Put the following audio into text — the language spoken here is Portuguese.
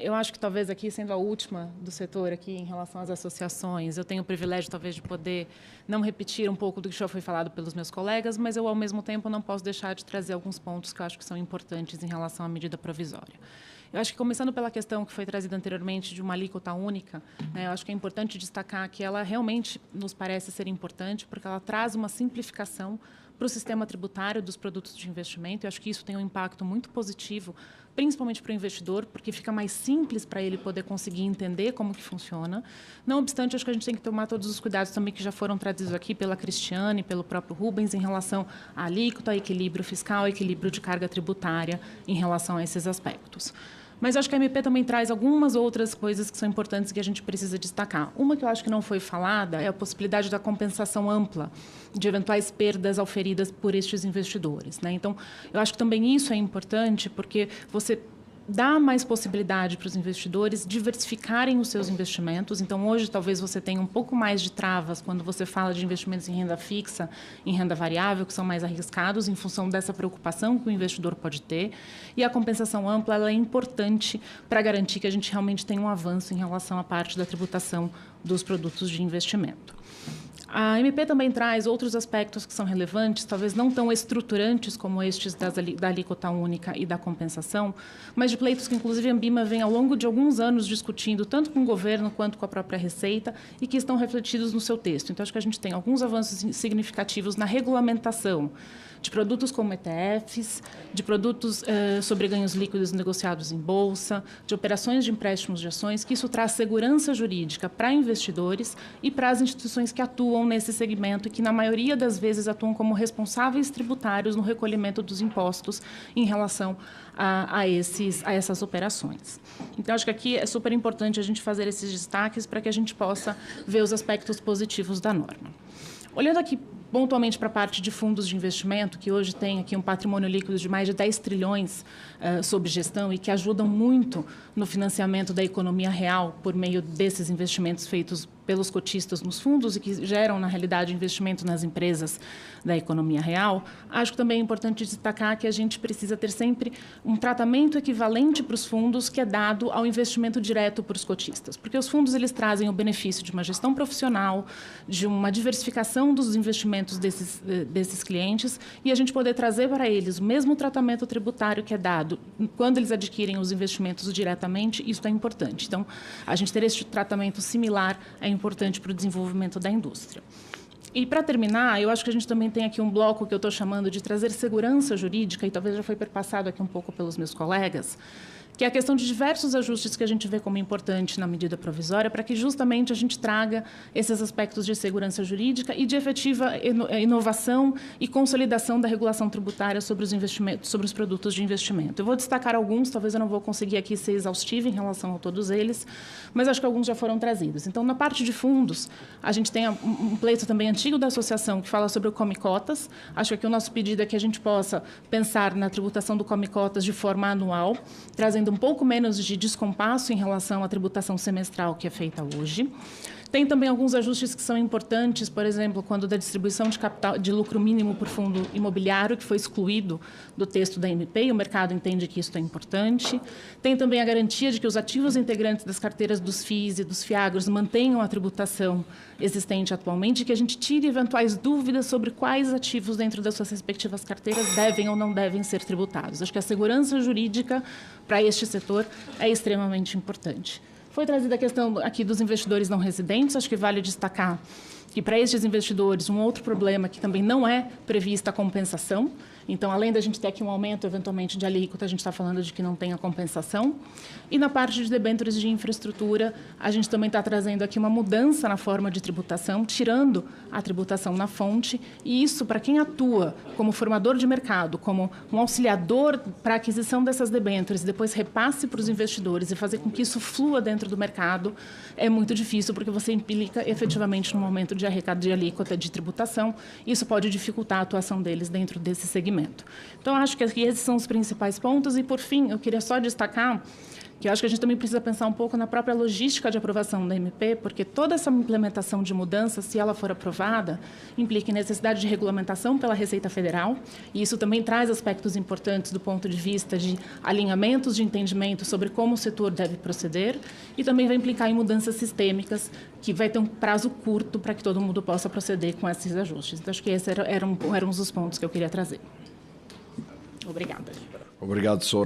Eu acho que talvez aqui, sendo a última do setor aqui em relação às associações, eu tenho o privilégio talvez de poder não repetir um pouco do que já foi falado pelos meus colegas, mas eu, ao mesmo tempo, não posso deixar de trazer alguns pontos que eu acho que são importantes em relação à medida provisória. Eu acho que, começando pela questão que foi trazida anteriormente de uma alíquota única, eu acho que é importante destacar que ela realmente nos parece ser importante, porque ela traz uma simplificação para o sistema tributário dos produtos de investimento. Eu acho que isso tem um impacto muito positivo, principalmente para o investidor, porque fica mais simples para ele poder conseguir entender como que funciona. Não obstante, acho que a gente tem que tomar todos os cuidados também que já foram trazidos aqui pela Cristiane e pelo próprio Rubens em relação à alíquota, equilíbrio fiscal, equilíbrio de carga tributária em relação a esses aspectos. Mas acho que a MP também traz algumas outras coisas que são importantes que a gente precisa destacar. Uma que eu acho que não foi falada é a possibilidade da compensação ampla de eventuais perdas auferidas por estes investidores, Então, eu acho que também isso é importante, porque você dá mais possibilidade para os investidores diversificarem os seus investimentos. Então, hoje, talvez você tenha um pouco mais de travas quando você fala de investimentos em renda fixa, em renda variável, que são mais arriscados, em função dessa preocupação que o investidor pode ter. E a compensação ampla ela é importante para garantir que a gente realmente tenha um avanço em relação à parte da tributação dos produtos de investimento. A MP também traz outros aspectos que são relevantes, talvez não tão estruturantes como estes da alíquota única e da compensação, mas de pleitos que, inclusive, a Ambima vem ao longo de alguns anos discutindo, tanto com o governo quanto com a própria Receita, e que estão refletidos no seu texto. Então, acho que a gente tem alguns avanços significativos na regulamentação de produtos como ETFs, de produtos sobre ganhos líquidos negociados em bolsa, de operações de empréstimos de ações, que isso traz segurança jurídica para investidores e para as instituições que atuam nesse segmento e que, na maioria das vezes, atuam como responsáveis tributários no recolhimento dos impostos em relação a essas operações. Então, acho que aqui é super importante a gente fazer esses destaques para que a gente possa ver os aspectos positivos da norma. Olhando aqui pontualmente para a parte de fundos de investimento, que hoje tem aqui um patrimônio líquido de mais de 10 trilhões sob gestão e que ajudam muito no financiamento da economia real por meio desses investimentos feitos pelos cotistas nos fundos e que geram, na realidade, investimento nas empresas da economia real, acho que também é importante destacar que a gente precisa ter sempre um tratamento equivalente para os fundos que é dado ao investimento direto para os cotistas, porque os fundos eles trazem o benefício de uma gestão profissional, de uma diversificação dos investimentos desses clientes e a gente poder trazer para eles o mesmo tratamento tributário que é dado quando eles adquirem os investimentos diretamente, isso é importante. Então, a gente ter esse tratamento similar é importante para o desenvolvimento da indústria. E, para terminar, eu acho que a gente também tem aqui um bloco que eu estou chamando de trazer segurança jurídica, e talvez já foi perpassado aqui um pouco pelos meus colegas, que é a questão de diversos ajustes que a gente vê como importante na medida provisória, para que justamente a gente traga esses aspectos de segurança jurídica e de efetiva inovação e consolidação da regulação tributária sobre os investimentos, sobre os produtos de investimento. Eu vou destacar alguns, talvez eu não vou conseguir aqui ser exaustiva em relação a todos eles, mas acho que alguns já foram trazidos. Então, na parte de fundos, a gente tem um pleito também antigo da associação que fala sobre o Come-Cotas. Acho que aqui o nosso pedido é que a gente possa pensar na tributação do Come-Cotas de forma anual, trazendo um pouco menos de descompasso em relação à tributação semestral que é feita hoje. Tem também alguns ajustes que são importantes, por exemplo, quando da distribuição de capital de lucro mínimo por fundo imobiliário, que foi excluído do texto da MP, e o mercado entende que isso é importante. Tem também a garantia de que os ativos integrantes das carteiras dos FIIs e dos FIAGROS mantenham a tributação existente atualmente, e que a gente tire eventuais dúvidas sobre quais ativos dentro das suas respectivas carteiras devem ou não devem ser tributados. Acho que a segurança jurídica para este setor é extremamente importante. Foi trazida a questão aqui dos investidores não residentes. Acho que vale destacar que, para estes investidores, um outro problema que também não é prevista a compensação. Então, além da gente ter aqui um aumento, eventualmente, de alíquota, a gente está falando de que não tem a compensação. E na parte de debêntures de infraestrutura, a gente também está trazendo aqui uma mudança na forma de tributação, tirando a tributação na fonte. E isso, para quem atua como formador de mercado, como um auxiliador para a aquisição dessas debêntures, depois repasse para os investidores e fazer com que isso flua dentro do mercado, é muito difícil, porque você implica efetivamente no momento de arrecado de alíquota de tributação. Isso pode dificultar a atuação deles dentro desse segmento. Então, acho que esses são os principais pontos. E, por fim, eu queria só destacar que eu acho que a gente também precisa pensar um pouco na própria logística de aprovação da MP, porque toda essa implementação de mudança, se ela for aprovada, implica em necessidade de regulamentação pela Receita Federal, e isso também traz aspectos importantes do ponto de vista de alinhamentos de entendimento sobre como o setor deve proceder, e também vai implicar em mudanças sistêmicas, que vai ter um prazo curto para que todo mundo possa proceder com esses ajustes. Então, acho que esses eram os pontos que eu queria trazer. Obrigada. Obrigado, Soraya.